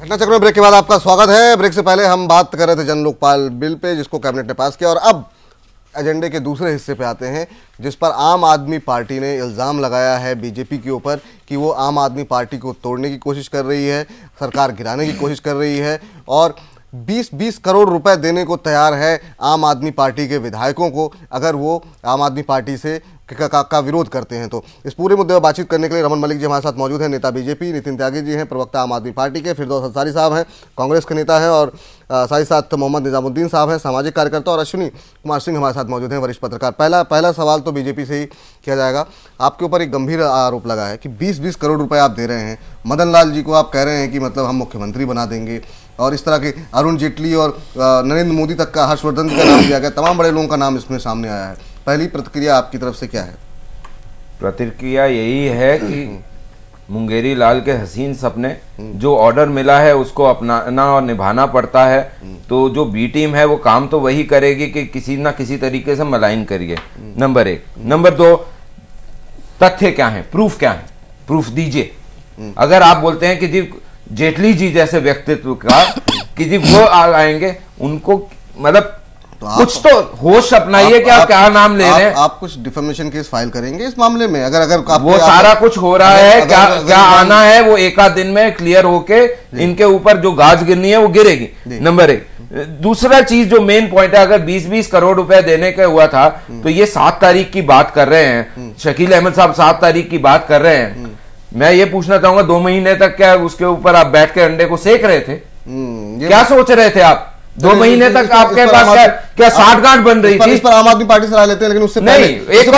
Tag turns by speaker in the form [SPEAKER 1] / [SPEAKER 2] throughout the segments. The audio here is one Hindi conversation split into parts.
[SPEAKER 1] घटनाचक्र में ब्रेक के बाद आपका स्वागत है। ब्रेक से पहले हम बात कर रहे थे जन लोकपाल बिल पे, जिसको कैबिनेट ने पास किया, और अब एजेंडे के दूसरे हिस्से पे आते हैं, जिस पर आम आदमी पार्टी ने इल्ज़ाम लगाया है बीजेपी के ऊपर कि वो आम आदमी पार्टी को तोड़ने की कोशिश कर रही है, सरकार गिराने की कोशिश कर रही है, और 20-20 करोड़ रुपए देने को तैयार है आम आदमी पार्टी के विधायकों को अगर वो आम आदमी पार्टी से का विरोध करते हैं। तो इस पूरे मुद्दे पर बातचीत करने के लिए रमन मलिक जी हमारे साथ मौजूद हैं, नेता बीजेपी, नितिन त्यागी जी हैं, प्रवक्ता आम आदमी पार्टी के, फिरदौस अंसारी साहब हैं, कांग्रेस के नेता हैं, और साथ ही साथ मोहम्मद निजामुद्दीन साहब हैं, सामाजिक कार्यकर्ता, और अश्विनी कुमार सिंह हमारे साथ मौजूद हैं, वरिष्ठ पत्रकार। पहला सवाल तो बीजेपी से ही किया जाएगा। आपके ऊपर एक गंभीर आरोप लगा है कि 20-20 करोड़ रुपए आप दे रहे हैं मदन लाल जी को, आप कह रहे हैं कि मतलब हम मुख्यमंत्री बना देंगे, और इस तरह के अरुण जेटली और नरेंद्र मोदी तक का, हर्षवर्धन जी का नाम दिया गया, तमाम बड़े लोगों का नाम इसमें सामने आया है। पहली प्रतिक्रिया आपकी तरफ से क्या है?
[SPEAKER 2] प्रतिक्रिया यही है कि मुंगेरी लाल के हसीन सपने, जो ऑर्डर मिला है उसको अपनाना और निभाना पड़ता है। तो जो बी टीम है वो काम तो वही करेगी कि किसी ना किसी तरीके से मलाइन करिए, नंबर 1। नंबर 2, तथ्य क्या है, प्रूफ क्या है, प्रूफ दीजिए। अगर आप बोलते हैं कि जी जेटली जी जैसे व्यक्तित्व का कि जी वो आएंगे, उनको मतलब तो कुछ तो होश अपनाइए कि आप क्या नाम ले रहे हैं।
[SPEAKER 1] आप कुछ डिफेमेशन केस फाइल करेंगे इस मामले में? अगर
[SPEAKER 2] वो सारा कुछ हो रहा है, क्या आना है वो एक आध दिन में क्लियर होके इनके ऊपर जो गाज गिरनी है वो गिरेगी, नंबर 1। दूसरा चीज जो मेन पॉइंट है, अगर 20-20 करोड़ रुपए देने का हुआ था तो ये 7 तारीख की बात कर रहे हैं, शकील अहमद साहब 7 तारीख की बात कर रहे हैं। मैं ये पूछना चाहूंगा 2 महीने तक क्या उसके ऊपर आप बैठ के अंडे को सेक रहे थे? क्या सोच रहे थे आप? 2 महीने तक आपके पास क्या 60 गांठ बन रही थी?
[SPEAKER 1] इस पर आम आदमी पार्टी से राय लेते हैं, लेकिन उससे
[SPEAKER 2] नहीं, एक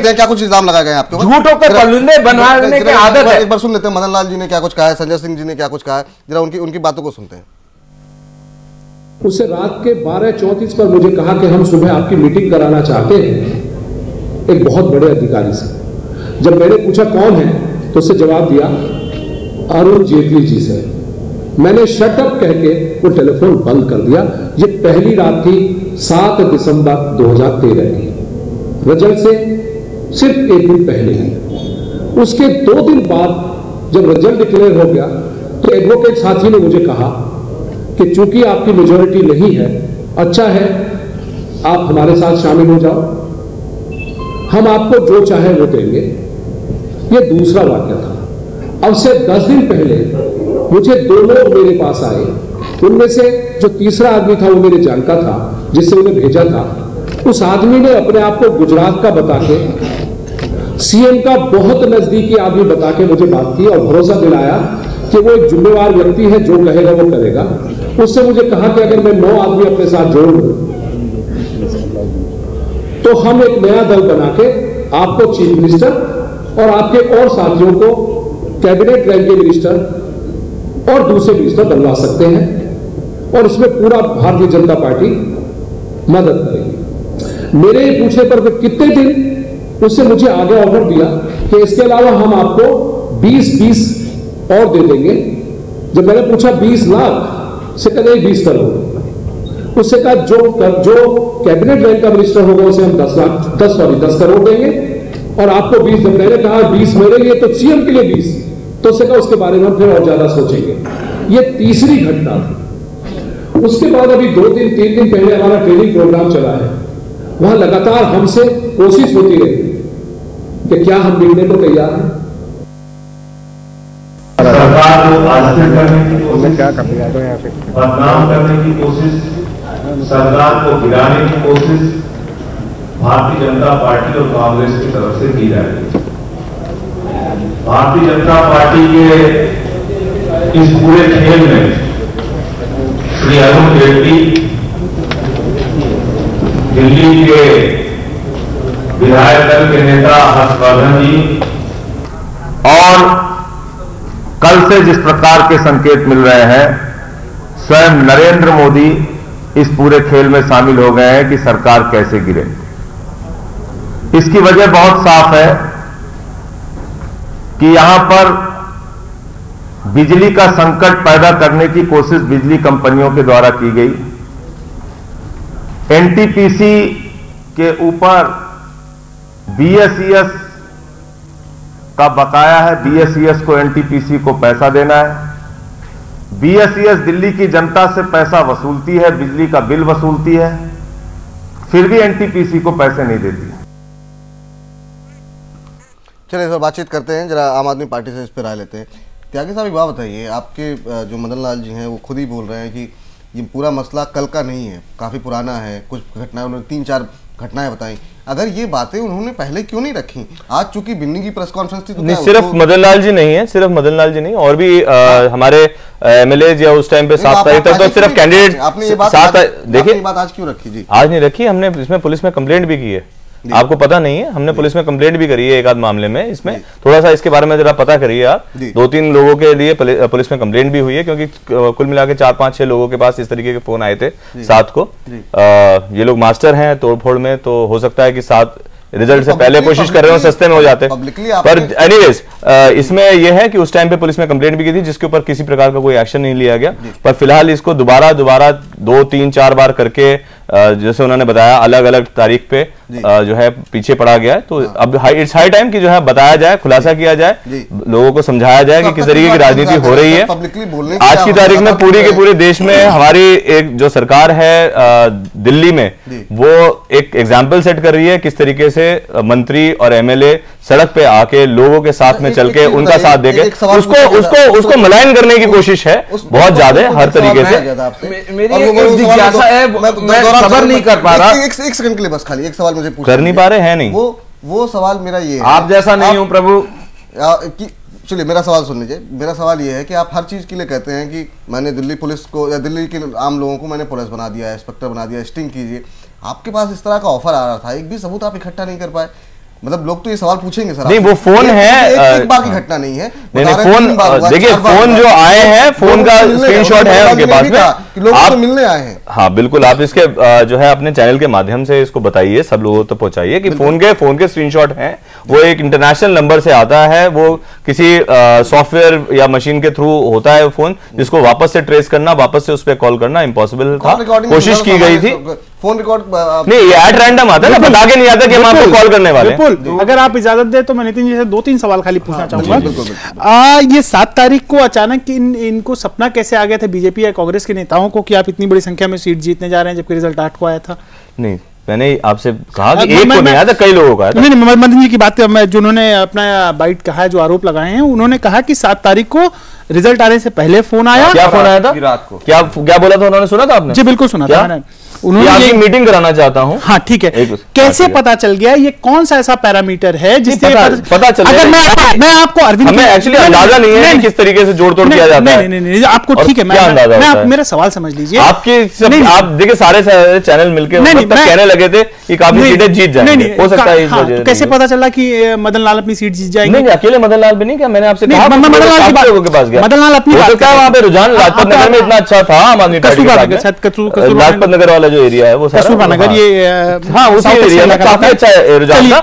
[SPEAKER 1] क्या कुछ इल्जाम लगाए गए आपके ऊपर?
[SPEAKER 2] झूठों के पल्लुंदे बनवाने की आदत है।
[SPEAKER 1] एक बार सुन लेते हैं मदन लाल जी ने क्या कुछ कहा है, संजय सिंह जी ने क्या कुछ कहा है, जरा उनकी बातों को सुनते हैं।
[SPEAKER 3] उससे रात के 12:34 पर मुझे कहा कि हम सुबह आपकी मीटिंग कराना चाहते हैं एक बहुत बड़े अधिकारी से। जब मैंने पूछा कौन है तो उससे जवाब दिया अरुण जेटली जी से। मैंने शट अप कह के वो टेलीफोन बंद कर दिया। ये पहली रात थी 7 दिसंबर 2013 की, रिजल्ट से सिर्फ 1 दिन पहले ही। उसके 2 दिन बाद जब रिजल्ट डिक्लेयर हो गया तो एडवोकेट साथी ने मुझे कहा कि चूंकि आपकी मेजोरिटी नहीं है, अच्छा है आप हमारे साथ शामिल हो जाओ, हम आपको जो चाहे वो देंगे। ये दूसरा वाक्य था। अब से 10 दिन पहले मुझे 2 लोग मेरे पास आए, उनमें से जो तीसरा आदमी था वो मेरे जानका था जिससे उन्हें भेजा था। उस आदमी ने अपने आप को गुजरात का बता के, सीएम का बहुत नजदीकी आदमी बता के मुझे बात की और भरोसा दिलाया कि वो एक जिम्मेवार व्यक्ति है, जो कहेगा वो करेगा। उससे मुझे कहा कि अगर मैं 9 आदमी अपने साथ जोड़ लूं तो हम एक नया दल बना के आपको चीफ मिनिस्टर और आपके और साथियों को कैबिनेट रैंक के मिनिस्टर और दूसरे मिनिस्टर बनवा सकते हैं, और इसमें पूरा भारतीय जनता पार्टी मदद करेगी। मेरे पूछने पर कितने दिन, उससे मुझे आगे ऑफर दिया कि इसके अलावा हम आपको 20-20 और दे देंगे। जब मैंने पूछा 20 लाख से कहा 20 करोड़, उससे कहा जो कैबिनेट रैंक का मिनिस्टर होगा उसे हम 10 करोड़ देंगे, और आपको 20। जब मैंने कहा 20 मेरे लिए तो सीएम के लिए 20, तो उससे कहा उसके बारे में हम फिर और ज्यादा सोचेंगे। ये तीसरी घटना थी। उसके बाद अभी 2-3 दिन पहले हमारा ट्रेनिंग प्रोग्राम चला है, वहां लगातार हमसे कोशिश होती रही कि क्या हम मिलने को तैयार हैं।
[SPEAKER 4] सरकार को आलोचना करने की कोशिश, बदनाम करने की कोशिश, सरकार को गिराने की कोशिश भारतीय जनता पार्टी और कांग्रेस की तरफ से की जा रही है। भारतीय जनता पार्टी के इस पूरे खेल में श्री अरुण जेटली, दिल्ली के विधायक दल के नेता हर्षवर्धन जी,
[SPEAKER 5] और कल से जिस प्रकार के संकेत मिल रहे हैं, स्वयं नरेंद्र मोदी इस पूरे खेल में शामिल हो गए हैं कि सरकार कैसे गिरे। इसकी वजह बहुत साफ है कि यहां पर बिजली का संकट पैदा करने की कोशिश बिजली कंपनियों के द्वारा की गई। एनटीपीसी के ऊपर बीएसईएस का बकाया है, बीएसईएस को एनटीपीसी को पैसा देना है। बीएसईएस दिल्ली की जनता से पैसा वसूलती है, बिजली का बिल वसूलती है, फिर भी एनटीपीसी को पैसे नहीं देती।
[SPEAKER 1] चलिए इस पर बातचीत करते हैं, जरा आम आदमी पार्टी से इस पर राय लेते हैं। त्यागी साहब एक बात बताइए, आपके जो मदन लाल जी हैं वो खुद ही बोल रहे हैं कि ये पूरा मसला कल का नहीं है, काफ़ी पुराना है, कुछ घटनाएं उन्होंने 3-4 घटनाएं बताई। अगर ये बातें उन्होंने पहले क्यों नहीं रखी? आज चूंकि बिन्नी की प्रेस कॉन्फ्रेंस थी तो
[SPEAKER 6] नहीं, सिर्फ मदन लाल जी नहीं है, सिर्फ मदन लाल जी नहीं, और भी हमारे एमएलए या उस टाइम पे 7 तारीख तक तो सिर्फ कैंडिडेट।
[SPEAKER 1] आपने ये बात
[SPEAKER 6] देखिए,
[SPEAKER 1] बात आज क्यों रखी जी?
[SPEAKER 6] आज नहीं रखी, हमने इसमें पुलिस में कंप्लेंट भी की है, आपको पता नहीं है, हमने पुलिस में कंप्लेंट भी करी है एक आध मामले में। इसमें थोड़ा सा इसके बारे में जरा पता करिए आप। 2-3 लोगों के लिए पुलिस में कंप्लेंट भी हुई है, क्योंकि कुल मिला के 4-5-6 लोगों के पास इस तरीके के फोन आए थे 7 को। ये लोग मास्टर हैं तोड़फोड़ में, तो हो सकता है कि 7 रिजल्ट से पहले कोशिश कर रहे हो सस्ते में हो जाते। पर एनीवेज इसमें यह है कि उस टाइम पे पुलिस में कंप्लेंट भी की थी, जिसके ऊपर किसी प्रकार का कोई एक्शन नहीं लिया गया। पर फिलहाल इसको दोबारा 2-3-4 बार करके जैसे उन्होंने बताया अलग अलग तारीख पे जो है पीछे पड़ा गया है। तो अब इट्स हाई टाइम कि जो है बताया जाए, खुलासा किया जाए, लोगों को समझाया जाए कि किस तरीके की राजनीति हो रही है। आज की तारीख में पूरी के पूरे देश में हमारी एक जो सरकार है दिल्ली में, वो एक एग्जाम्पल सेट कर रही है किस तरीके से मंत्री और एमएलए सड़क पे आके लोगों के साथ में चल के उनका साथ देके उसको मलायन करने की कोशिश है बहुत ज्यादा हर तरीके से।
[SPEAKER 2] मेरी एक जिज्ञासा है, मैं सबर नहीं कर पा रहा।
[SPEAKER 1] एक सेकंड के लिए बस खाली एक सवाल मुझे पूछना,
[SPEAKER 6] कर नहीं पा रहे हैं नहीं
[SPEAKER 1] वो सवाल मेरा ये है,
[SPEAKER 2] आप जैसा नहीं हूं प्रभु।
[SPEAKER 1] चलिए मेरा सवाल सुन लीजिए। मेरा सवाल ये है कि आप हर चीज के लिए कहते हैं कि मैंने दिल्ली पुलिस को या दिल्ली के आम लोगों को मैंने पुलिस बना दिया है, इंस्पेक्टर बना दिया, स्टिंग कीजिए। आपके पास इस तरह का ऑफर आ रहा था, एक भी सबूत आप इकट्ठा नहीं कर पाए। मतलब लोग तो ये सवाल पूछेंगे सर।
[SPEAKER 6] नहीं, वो फोन है,
[SPEAKER 1] एक बार की घटना नहीं है।
[SPEAKER 6] नहीं, फोन देखिए, फोन जो आए हैं, फोन का स्क्रीनशॉट है उनके पास में,
[SPEAKER 1] लोग तो मिलने आए हैं।
[SPEAKER 6] हाँ बिल्कुल, आप इसके जो है अपने चैनल के माध्यम से इसको बताइए, सब लोगों तक पहुंचाइए कि फोन के स्क्रीनशॉट हैं। वो एक इंटरनेशनल नंबर से आता है, वो किसी सॉफ्टवेयर या मशीन के थ्रू होता है फोन, जिसको वापस से ट्रेस करना, वापस से उस पर कॉल करना इम्पॉसिबल था। कोशिश की गई थी,
[SPEAKER 1] फोन रिकॉर्ड
[SPEAKER 6] नहीं, ये एट रैंडम आता है ना, बता के नहीं आता कि हम आपको कॉल करने वाले हैं।
[SPEAKER 7] बिल्कुल, अगर आप इजाजत दे तो मैं नितिन जी से 2-3 सवाल खाली पूछना चाहूंगा। ये 7 तारीख को अचानक इनको सपना कैसे आ गया था बीजेपी या कांग्रेस के नेताओं को कि आप इतनी बड़ी संख्या में सीट जीतने जा रहे हैं, जबकि रिजल्ट 8 को आया था?
[SPEAKER 6] नहीं, मैंने आपसे कहा कि एक को नहीं आया था, कई लोगों का।
[SPEAKER 7] नहीं, मदन जी की बात जिन्होंने अपना बाइट कहा है, जो आरोप लगाए हैं, उन्होंने कहा कि 7 तारीख को रिजल्ट आने से पहले फोन आया।
[SPEAKER 6] क्या फोन आया था
[SPEAKER 2] रात को?
[SPEAKER 6] क्या बोला था उन्होंने, सुना था आपने?
[SPEAKER 7] जी बिल्कुल सुना था मैंने।
[SPEAKER 6] उन्होंने ये मीटिंग कराना चाहता हूं।
[SPEAKER 7] हाँ ठीक है, कैसे पता चल गया? ये कौन सा ऐसा पैरामीटर है जिससे
[SPEAKER 6] पता चल?
[SPEAKER 7] अगर मैं आपको अरविंद,
[SPEAKER 6] हमें एक्चुअली अंदाजा नहीं है कि किस तरीके से जोड़ तोड़ किया जाता है।
[SPEAKER 7] नहीं, आपको ठीक है, मैं मेरा सवाल समझ लीजिए।
[SPEAKER 6] आप देखिए सारे चैनल मिलकर कहने लगे थे कि काफी सीटें जीत जाएंगे, हो सकता है इस वजह से।
[SPEAKER 7] कैसे पता चला कि मदन लाल अपनी सीट जीत जाएंगे?
[SPEAKER 6] नहीं, अकेले मदन लाल भी नहीं, क्या मैंने आपसे कहा
[SPEAKER 7] मदन लाल लोगों के पास गया, मदन लाल अपनी
[SPEAKER 6] बात है। वहां पे रुझान लाजपत नगर में इतना अच्छा था, आम आदमी पार्टी लाजपत नगर वाला जो एरिया है वो
[SPEAKER 7] नगर, ये
[SPEAKER 6] हाँ उसी एरिया में काफी अच्छा रुझान था।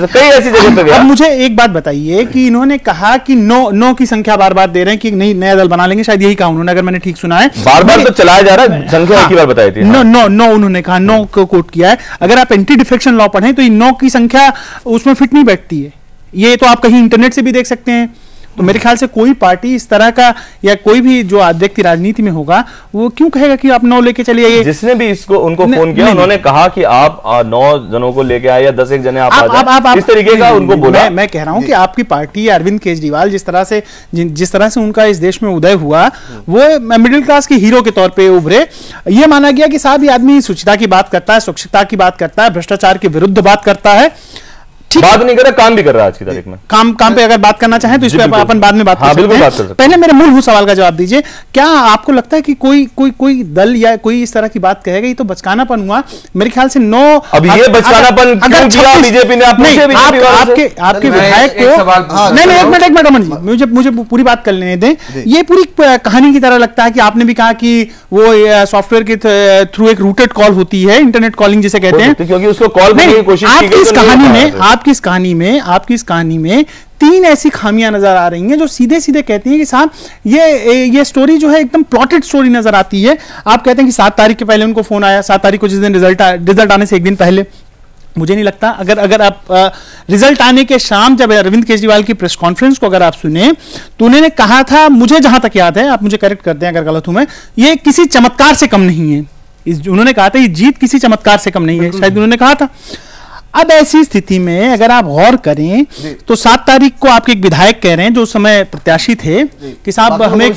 [SPEAKER 6] कई ऐसी जगह पे गया।
[SPEAKER 7] अब मुझे एक बात बताइए कि इन्होंने कहा कि 9 की संख्या बार बार दे रहे हैं कि नहीं नया दल बना लेंगे, शायद यही कहा उन्होंने, अगर मैंने ठीक सुना है।
[SPEAKER 6] बार बार तो चलाया जा रहा है, संख्या एक ही बार बताई थी।
[SPEAKER 7] 9 उन्होंने कहा, 9 को कोट किया है। अगर आप एंटी डिफेक्शन लॉ पढ़ें तो 9 की संख्या उसमें फिट नहीं बैठती है। ये तो आप कहीं इंटरनेट से भी देख सकते हैं। तो मेरे ख्याल से कोई पार्टी इस तरह का या कोई भी जो व्यक्ति राजनीति में होगा वो क्यों कहेगा कि आप 9 लेके चलिए आइए।
[SPEAKER 6] जिसने भी इसको उनको फोन किया उन्होंने कहा कि आप 9 जनों को लेके आए या 10 जने आप इस तरीके का उनको बोला।
[SPEAKER 7] मैं कह रहा हूं कि आपकी पार्टी अरविंद केजरीवाल जिस तरह से उनका इस देश में उदय हुआ, वो मिडिल क्लास के हीरो के तौर पर उभरे। ये माना गया कि साहब ये आदमी शुचिता की बात करता है, स्वच्छता की बात करता है, भ्रष्टाचार के विरुद्ध बात करता है,
[SPEAKER 6] बात नहीं कर रहा, काम भी कर रहा है आज की तारीख में।
[SPEAKER 7] काम पे अगर बात करना चाहें तो इस पे अपन बाद में बात कर सकते हैं। पहले मेरे मूल सवाल का जवाब दीजिए, क्या आपको लगता है कि कोई दल या कोई इस तरह की बात कहेगा? ये तो बचकानापन हुआ मेरे ख्याल से। 9
[SPEAKER 6] अब ये बचकानापन क्यों किया बीजेपी ने?
[SPEAKER 7] आपके विधायक को नहीं, एक मिनट अमन जी, मुझे पूरी बात कर लेने दें। ये पूरी कहानी की तरह लगता है कि आपने भी कहा कि वो सॉफ्टवेयर के थ्रू एक रूटेड कॉल होती है, इंटरनेट कॉलिंग जिसे कहते हैं,
[SPEAKER 6] क्योंकि उसको कॉल करने की कोशिश की गई।
[SPEAKER 7] आपकी इस कहानी में 3 ऐसी खामियां नजर आ रही हैं जो सीधे सीधे कहती हैं कि साहब ये स्टोरी जो है एकदम प्लॉटेड स्टोरी नजर आती है। आप कहते हैं कि 7 तारीख के पहले उनको फोन आया, 7 तारीख को जिस दिन रिजल्ट आने से एक दिन पहले मुझे नहीं लगता। अगर आप रिजल्ट आने के शाम जब अरविंद केजरीवाल की प्रेस कॉन्फ्रेंस को अगर आप सुने तो उन्होंने कहा था, मुझे जहां तक याद है, आप मुझे करेक्ट कर दें अगर गलत हूं मैं, ये किसी चमत्कार से कम नहीं है। उन्होंने कहा था ये जीत किसी चमत्कार से कम नहीं है, शायद उन्होंने कहा था। अब ऐसी स्थिति में अगर आप गौर करें तो 7 तारीख को आपके एक विधायक कह रहे हैं जो उस समय प्रत्याशी थे कि साहब हमें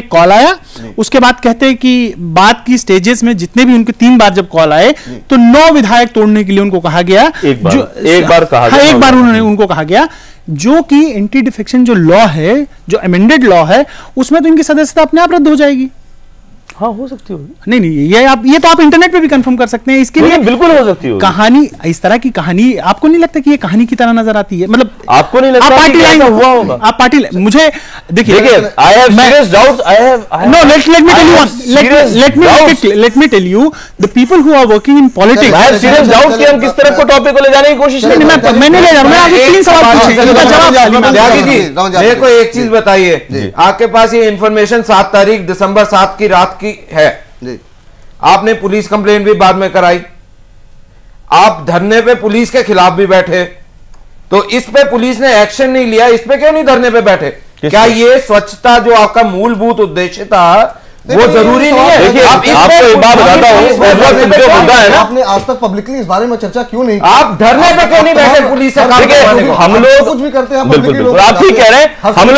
[SPEAKER 7] कॉल आया, उसके बाद कहते हैं कि बात की स्टेजेस में जितने भी उनके 3 बार जब कॉल आए तो 9 विधायक तोड़ने के लिए उनको कहा गया, एक बार उन्होंने उनको कहा गया, जो कि एंटी डिफेक्शन जो लॉ है, जो अमेंडेड लॉ है, उसमें तो इनकी सदस्यता अपने आप रद्द हो जाएगी।
[SPEAKER 6] हाँ, हो सकती होगी।
[SPEAKER 7] नहीं, ये तो आप इंटरनेट पे भी कंफर्म कर सकते हैं। इसके लिए
[SPEAKER 6] बिल्कुल हो सकती होगी।
[SPEAKER 7] कहानी, इस तरह की कहानी आपको नहीं लगता कि ये कहानी की तरह नजर आती है? मतलब
[SPEAKER 6] आपको नहीं लगता
[SPEAKER 7] पार्टी लाइन
[SPEAKER 6] हुआ होगा?
[SPEAKER 7] आप पार्टी, मुझे देखिए,
[SPEAKER 6] I have serious doubts.
[SPEAKER 7] No, let me tell you one. Let me tell you, the people who are working in politics.
[SPEAKER 6] I have serious doubts कि हम किस तरफ को टॉपिक को ले जाने की कोशिश करें।
[SPEAKER 7] मैं नहीं ले जा रहा, मैं आगे 3 सवाल पूछे,
[SPEAKER 2] त्यागी जी मेरे को एक चीज बताइए, आपके पास ये इंफॉर्मेशन 7 तारीख दिसंबर 7 की रात की है, आपने पुलिस कंप्लेंट भी बाद में कराई, आप धरने पे पुलिस के खिलाफ भी बैठे, तो इस पे पुलिस ने एक्शन नहीं लिया, इस पे क्यों नहीं धरने पे बैठे? क्या ये स्वच्छता जो आपका मूलभूत उद्देश्य था वो जरूरी नहीं है?
[SPEAKER 6] देखिए, आपको एक बात बताता हूं, जो मुद्दा है ना,
[SPEAKER 1] आपने आज तक पब्लिकली इस बारे में चर्चा क्यों नहीं की?
[SPEAKER 2] आप धरने पे क्यों नहीं बैठे पुलिस से?
[SPEAKER 6] हम लोग
[SPEAKER 1] कुछ भी करते हैं,
[SPEAKER 6] बिल्कुल आप ठीक कह रहे हैं, हम लोग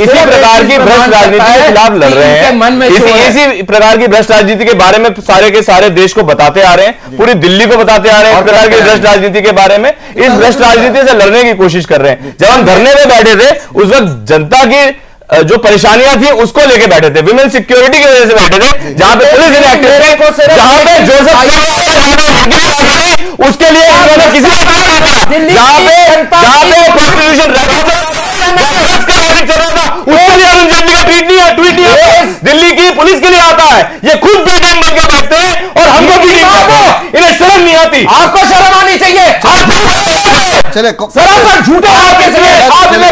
[SPEAKER 6] इसी प्रकार की भ्रष्ट राजनीति के खिलाफ लड़ रहे हैं, इसी प्रकार की भ्रष्ट राजनीति के बारे में सारे के सारे देश को बताते आ रहे हैं, पूरी दिल्ली को बताते आ रहे हैं इस प्रकार की भ्रष्ट राजनीति के बारे में, इस भ्रष्ट राजनीति से लड़ने की कोशिश कर रहे हैं। जब हम धरने पे बैठे थे उस वक्त जनता की जो परेशानियां थी उसको लेके बैठे थे, विमेन सिक्योरिटी की वजह से बैठे थे, जहां पे पुलिस इनएक्टिव थे, जहां पे जोसेफ उसके लिए उन्होंने किसी जहां पे प्रोस्टिट्यूशन चल रहा था उसके लिए अरुण जेटली का ट्वीट नहीं, दिल्ली की पुलिस के लिए आता है, ये खुद पीटीएम बन के बैठते हैं और हमको पीटीएम करते हैं, इन्हें शर्म नहीं आती। आपको शर्म आनी चाहिए।
[SPEAKER 1] चले
[SPEAKER 2] सरासर झूठे आपके लिए आप इन्हें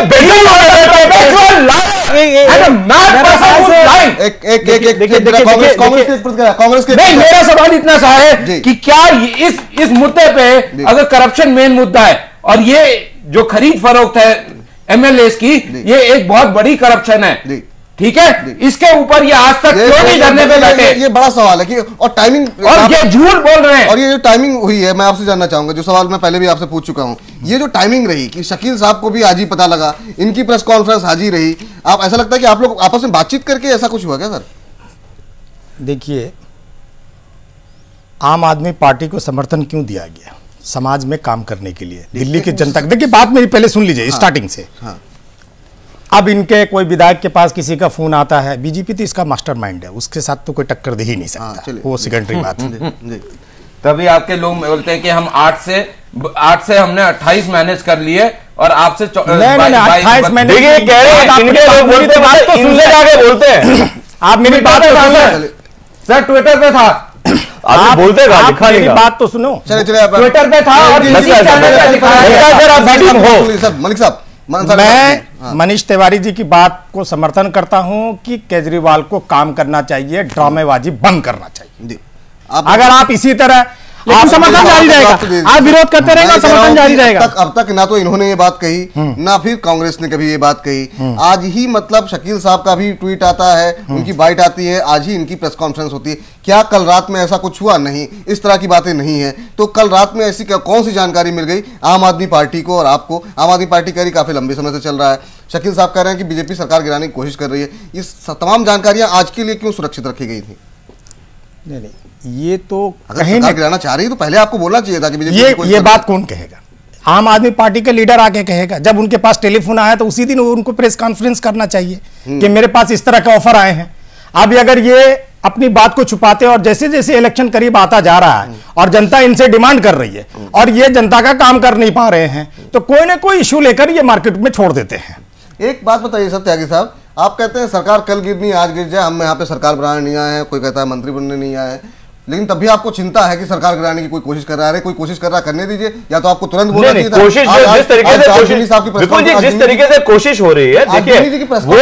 [SPEAKER 1] कांग्रेस के
[SPEAKER 2] नहीं, मेरा सवाल इतना सा है कि क्या इस मुद्दे पे अगर करप्शन मेन मुद्दा है और ये जो खरीद फरोख्त है एमएलएस की, ये एक बहुत बड़ी करप्शन है, ठीक है, इसके ऊपर ये आज तक क्यों नहीं धरने पे बैठे?
[SPEAKER 1] ये बड़ा सवाल है कि और टाइमिंग,
[SPEAKER 2] और ये झूठ बोल रहे हैं,
[SPEAKER 1] और ये जो टाइमिंग हुई है, मैं आपसे जानना चाहूंगा, जो सवाल मैं पहले भी आपसे पूछ चुका हूं, ये जो टाइमिंग रही कि शकील साहब को भी आज ही पता लगा, इनकी प्रेस कॉन्फ्रेंस आज ही रही, आप ऐसा लगता है कि आप लोग आपस में बातचीत करके ऐसा कुछ हुआ क्या सर?
[SPEAKER 8] देखिए, आम आदमी पार्टी को समर्थन क्यों दिया गया? समाज में काम करने के लिए, दिल्ली की जनता। देखिए, बात मेरी पहले सुन लीजिए स्टार्टिंग से। अब इनके कोई विधायक के पास किसी का फोन आता है, बीजेपी तो इसका मास्टरमाइंड है, उसके साथ तो कोई टक्कर दे ही नहीं सकता, वो सेकेंडरी बात है।
[SPEAKER 2] तभी आपके लोग बोलते हैं कि हम 8 से हमने 28 मैनेज कर लिए और आपसे
[SPEAKER 8] 28 मैनेज
[SPEAKER 6] देखिए कह रहे हैं, इनके लोग बोलते हैं, इनसे जाके बोलते हैं।
[SPEAKER 8] आप मेरी बात
[SPEAKER 2] सर ट्विटर पे था,
[SPEAKER 6] आप बोलते
[SPEAKER 8] मेरी बात तो सुनो,
[SPEAKER 1] चले
[SPEAKER 2] ट्विटर पे था और
[SPEAKER 1] मलिक साहब,
[SPEAKER 8] मैं मनीष तिवारी जी की बात को समर्थन करता हूं कि केजरीवाल को काम करना चाहिए, ड्रामेबाजी बंद करना चाहिए। अगर आप इसी तरह, लेकिन समर्थन जारी रहेगा, आप विरोध करते रहेंगे, समर्थन जारी रहेगा।
[SPEAKER 1] अब तक ना तो इन्होंने ये बात कही, ना फिर कांग्रेस ने कभी ये बात कही। आज ही मतलब शकील साहब का भी ट्वीट आता है, उनकी बाइट आती है, आज ही इनकी प्रेस कॉन्फ्रेंस होती है। क्या कल रात में ऐसा कुछ हुआ? नहीं, इस तरह की बातें नहीं है। तो कल रात में ऐसी कौन सी जानकारी मिल गई आम आदमी पार्टी को और आपको? आम आदमी पार्टी कह रही काफी लंबे समय से चल रहा है, शकील साहब कह रहे हैं कि बीजेपी सरकार गिराने की कोशिश कर रही है। ये तमाम जानकारियां आज के लिए क्यों सुरक्षित रखी गई थी?
[SPEAKER 8] नहीं, ये तो
[SPEAKER 1] अगर सरकार गिराना चाह रही है तो पहले आपको बोलना चाहिए था कि बीजेपी
[SPEAKER 8] ये बात कौन कहेगा? आम आदमी पार्टी के लीडर आके कहेगा। जब उनके पास टेलीफोन आया तो उसी दिन उनको प्रेस कॉन्फ्रेंस करना चाहिए कि मेरे पास इस तरह के ऑफर आए हैं। अब अगर ये अपनी बात को छुपाते और जैसे जैसे इलेक्शन करीब आता जा रहा है और जनता इनसे डिमांड कर रही है और ये जनता का काम कर नहीं पा रहे हैं, तो कोई ना कोई इश्यू लेकर ये मार्केट में छोड़ देते हैं।
[SPEAKER 1] एक बात बताइए सर त्यागी साहब, आप कहते हैं सरकार कल गिरनी आज गिर जाए, हम यहाँ पे सरकार बनाने नहीं आए हैं, कोई कहता है मंत्री बनने नहीं आए हैं, लेकिन तब भी आपको चिंता है कि सरकार गिराने की कोई कोशिश कर रहा है, कोई कोशिश कर रहा है, करने दीजिए, या तो आपको तुरंत बोलना चाहिए था।
[SPEAKER 6] कोशिश जिस तरीके से जिस तरीके से कोशिश हो रही है, देखिए वो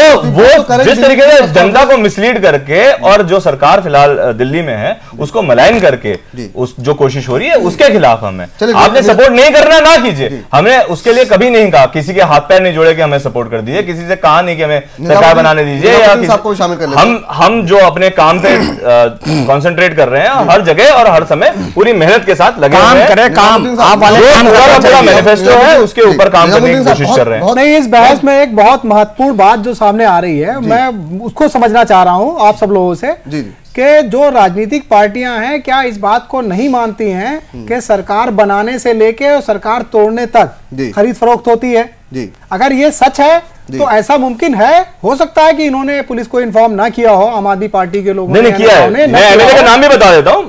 [SPEAKER 6] जिस तरीके से जनता को मिसलीड करके और जो सरकार फिलहाल दिल्ली में है उसको मलाइन करके उस जो कोशिश हो रही है उसके खिलाफ हमें, आपने सपोर्ट नहीं करना ना कीजिए। हमने उसके लिए कभी नहीं कहा, किसी के हाथ पैर नहीं जोड़े कि हमें सपोर्ट कर दीजिए, किसी से कहा नहीं कि हमें सरकार बनाने दीजिए, या हम जो अपने काम पे कंसंट्रेट कर रहे हैं हर जगह और हर समय पूरी मेहनत के साथ लगे हुए हैं।
[SPEAKER 8] काम आप वाले
[SPEAKER 6] मैनिफेस्टो है उसके ऊपर काम करने की कोशिश कर रहे हैं।
[SPEAKER 9] नहीं, इस बहस में एक बहुत महत्वपूर्ण बात जो सामने आ रही है, मैं उसको समझना चाह रहा हूं आप सब लोगों से, कि जो राजनीतिक पार्टियां हैं क्या इस बात को नहीं मानती हैं कि सरकार बनाने से लेके और सरकार तोड़ने तक खरीद फरोख्त होती है? अगर ये सच है तो ऐसा मुमकिन है, हो सकता है कि इन्होंने पुलिस को इन्फॉर्म ना किया हो, आम आदमी पार्टी के लोगों
[SPEAKER 6] ने किया है। मैं एमएलए का नाम भी बता देता हूं,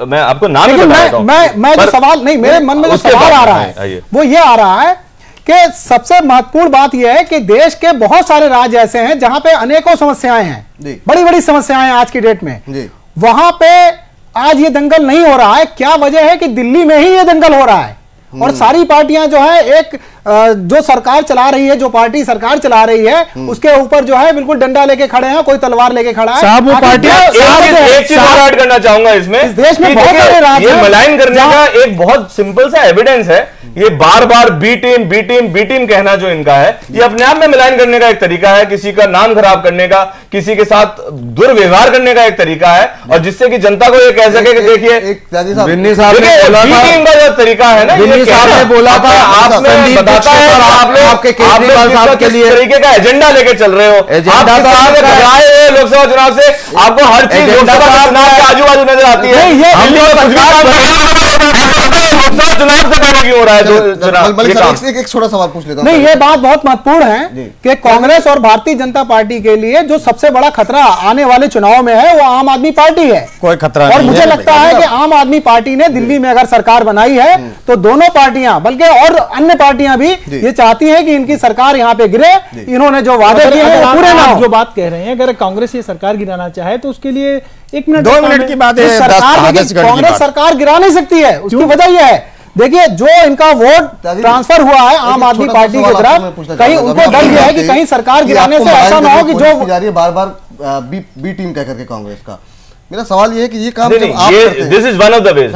[SPEAKER 6] मैं आपको नाम भी बता देता हूं।
[SPEAKER 9] मैं जो सवाल नहीं, मेरे मन में जो सवाल आ रहा है वो ये आ रहा है कि सबसे महत्वपूर्ण बात यह है कि देश के बहुत सारे राज्य ऐसे हैं जहां पे अनेकों समस्याएं हैं, बड़ी बड़ी समस्याएं आज की डेट में, वहां पे आज ये दंगल नहीं हो रहा है। क्या वजह है कि दिल्ली में ही ये दंगल हो रहा है और सारी पार्टियां जो है एक जो सरकार चला रही है, जो पार्टी सरकार चला रही है उसके ऊपर जो है बिल्कुल डंडा लेके खड़े हैं, कोई तलवार लेके खड़ा है।
[SPEAKER 6] साहब वो पार्टियां एक चीज और ऐड करना चाहूंगा इसमें,
[SPEAKER 9] इस देश में बहुत सारे राज्य
[SPEAKER 6] ये मलाइन करने का एक बहुत सिंपल सा एविडेंस है, ये बार बार बी टीम कहना जो इनका है, ये अपने आप में मिलान करने का एक तरीका है, किसी का नाम खराब करने का, किसी के साथ दुर्व्यवहार करने का एक तरीका है, और जिससे कि जनता को ये कह सके कि देखिए
[SPEAKER 2] बिन्नी साहब ने बोला था,
[SPEAKER 6] टीम का जो तरीका है ना,
[SPEAKER 2] बिन्नी साहब ने बोला था, आपने बताता है आप लोग आपके केजरीवाल साहब के लिए
[SPEAKER 6] तरीके का एजेंडा लेके चल रहे हो,
[SPEAKER 2] एजेंडा तो आप
[SPEAKER 6] लोकसभा चुनाव से आपको हर चीज लोकसभा चुनाव के आजू बाजू नजर आती है, चुनाव से पहले क्यों हो रहा है?
[SPEAKER 1] एक छोटा सवाल पूछ लेता हूं।
[SPEAKER 9] नहीं, ये बात बहुत महत्वपूर्ण है कि कांग्रेस और भारतीय जनता पार्टी के लिए जो सबसे बड़ा खतरा आने वाले चुनाव में है वो आम आदमी पार्टी है।
[SPEAKER 8] कोई खतरा
[SPEAKER 9] और मुझे लगता है कि आम आदमी पार्टी ने दिल्ली में अगर सरकार बनाई है तो दोनों पार्टियां बल्कि और अन्य पार्टियां भी ये चाहती हैं कि इनकी सरकार यहाँ पे गिरे, इन्होंने जो वादे किए हैं पूरे ना हो।
[SPEAKER 7] जो बात कह रहे हैं, अगर कांग्रेस ये सरकार गिराना चाहे तो उसके लिए 1 मिनट
[SPEAKER 8] 2 मिनट की बात है,
[SPEAKER 9] कांग्रेस सरकार गिरा नहीं सकती है। उसकी वजह यह है, देखिए जो इनका वोट ट्रांसफर हुआ है आम आदमी पार्टी की तरफ, कहीं उनको डर गया है कि कहीं सरकार गिराने से ऐसा ना हो कि जो
[SPEAKER 1] बार बार बी टीम कह करके कांग्रेस का। मेरा सवाल ये है कि ये काम जब आप करते हैं,
[SPEAKER 6] this is one of the ways,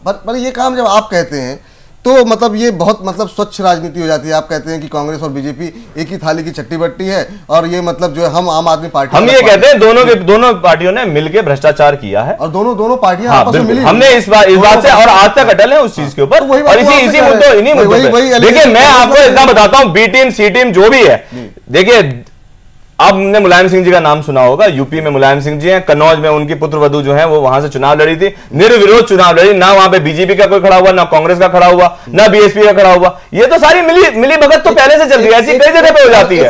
[SPEAKER 1] पर ये काम जब आप कहते हैं तो मतलब ये बहुत मतलब स्वच्छ राजनीति हो जाती है। आप कहते हैं कि कांग्रेस और बीजेपी एक ही थाली की चट्टी बट्टी है और ये मतलब जो है हम आम आदमी पार्टी,
[SPEAKER 6] हम ये कहते हैं दोनों पार्टियों ने मिलकर भ्रष्टाचार किया है
[SPEAKER 1] और दोनों पार्टियां आपस में मिली।
[SPEAKER 6] हमने इस बात से और आज तक अटल है उस चीज के ऊपर, और इसी मुद्दों देखिए मैं आपको इतना बताता हूं, बी टीम सी टीम जो भी है, देखिए आपने मुलायम सिंह जी का नाम सुना होगा, यूपी में मुलायम सिंह जी हैं, कन्नौज में उनकी पुत्रवधू जो है वो वहां से चुनाव लड़ी थी, निर्विरोध चुनाव लड़ी, ना वहां पे बीजेपी का कोई खड़ा हुआ, ना कांग्रेस का खड़ा हुआ, ना बीएसपी का खड़ा हुआ। ये तो सारी मिली भगत तो पहले से चल रही है, ऐसी कई जगह पे हो जाती है।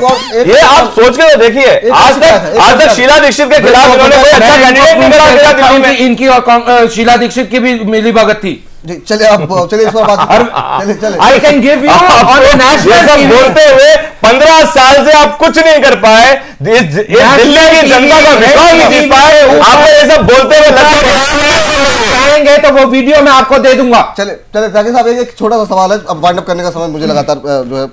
[SPEAKER 6] ये आप सोच के तो देखिए, आज तक शीला दीक्षित के खिलाफ इन्होंने कोई अच्छा कैंडिडेट नहीं खड़ा किया दिल्ली में।
[SPEAKER 2] इनकी और शीला दीक्षित की भी मिली भगत थी।
[SPEAKER 1] चलिए आप चलिए इस पर बात चलिए
[SPEAKER 2] I can give you on national
[SPEAKER 6] बोलते हुए 15 साल से आप कुछ नहीं कर पाए, इस दिल्ली की जनता का विश्वास नहीं जीत पाए, आपको ये सब बोलते हुए
[SPEAKER 2] कहेंगे तो वो वीडियो मैं आपको दे दूंगा।
[SPEAKER 1] चलिए ताकि साहब एक छोटा सा सवाल है, अब वाइंड अप करने का समय मुझे लगातार जो है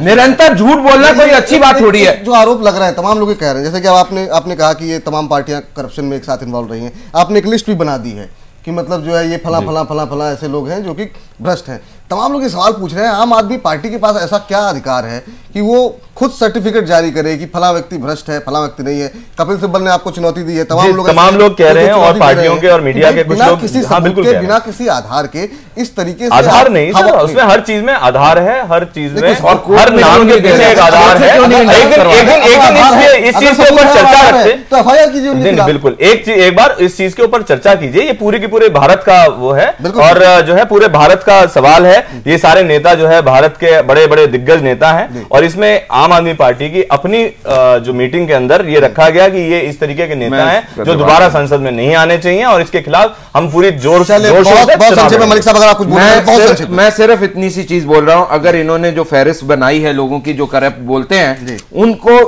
[SPEAKER 2] निरंतर झूठ बोलना कोई अच्छी बात थोड़ी है।
[SPEAKER 1] जो आरोप लग रहा है तमाम लोग कह रहे हैं, जैसे कि अब आपने कहा कि ये तमाम पार्टियां करप्शन में एक साथ इन्वॉल्व रही हैं, आपने एक लिस्ट भी बना दी है कि मतलब जो है ये फला ऐसे लोग हैं जो कि भ्रष्ट हैं। तमाम लोग ये सवाल पूछ रहे हैं, आम आदमी पार्टी के पास ऐसा क्या अधिकार है कि वो खुद सर्टिफिकेट जारी करे कि फला व्यक्ति भ्रष्ट है, फला व्यक्ति नहीं है? कपिल सिब्बल ने आपको चुनौती दी है, तमाम लोग
[SPEAKER 6] कह रहे हैं और पार्टियों के और मीडिया के कुछ लोग
[SPEAKER 1] किसी सबूत के बिना किसी आधार के इस तरीके से
[SPEAKER 6] आधार नहीं सर, उसमें हर चीज में आधार है, हर चीज में और हर नाम के पीछे एक आधार है। इस चीज के ऊपर चर्चा रखते
[SPEAKER 1] तो एफआईआर कीजिए।
[SPEAKER 6] बिल्कुल एक बार इस चीज के ऊपर चर्चा कीजिए, ये पूरे के पूरे भारत का वो है और जो है पूरे भारत का सवाल है। ये सारे नेता जो है भारत के बड़े बड़े दिग्गज नेता हैं और इसमें आम आदमी पार्टी की अपनी जो मीटिंग के अंदर ये रखा गया कि ये इस तरीके के नेता हैं जो दोबारा संसद में नहीं आने चाहिए और इसके खिलाफ हम पूरी जोर से
[SPEAKER 1] मलिक साहब अगर आप कुछ बोल,
[SPEAKER 2] मैं सिर्फ इतनी सी चीज बोल रहा हूं, अगर इन्होंने जो फेहरिस्त बनाई है लोगों की जो करप्ट बोलते हैं उनको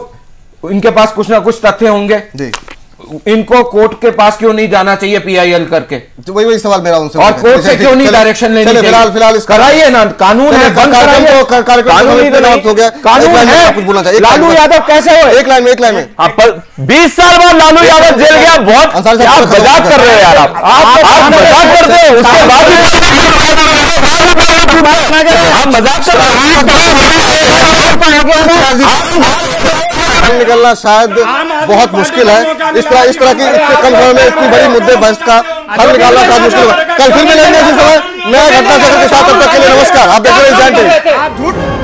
[SPEAKER 2] इनके पास कुछ ना कुछ तथ्य होंगे। इनको कोर्ट के पास क्यों नहीं जाना चाहिए पीआईएल करके?
[SPEAKER 1] वही सवाल मेरा उनसे,
[SPEAKER 2] और कोर्ट से क्यों नहीं डायरेक्शन लेनी चाहिए?
[SPEAKER 1] फिलहाल
[SPEAKER 2] कराइए ना, कानून है, कानून है।
[SPEAKER 1] कुछ बोलना चाहिए।
[SPEAKER 2] लालू यादव कैसे हो?
[SPEAKER 1] एक लाइन में
[SPEAKER 6] 20 साल बाद लालू यादव जेल गया। बहुत आप मजाक कर रहे हैं यार, आप मजाक करते हैं, उसके बाद आप मजाक कर
[SPEAKER 1] रहे। निकलना शायद बहुत मुश्किल है। इस तरह की इतने कम समय में इतनी बड़ी मुद्दे बहस का हल निकालना शायद मुश्किल है। कल फिर मिलेंगे इसी समय नए घटना चक्र के साथ। तब तक के लिए नमस्कार। आप देख रहे हैं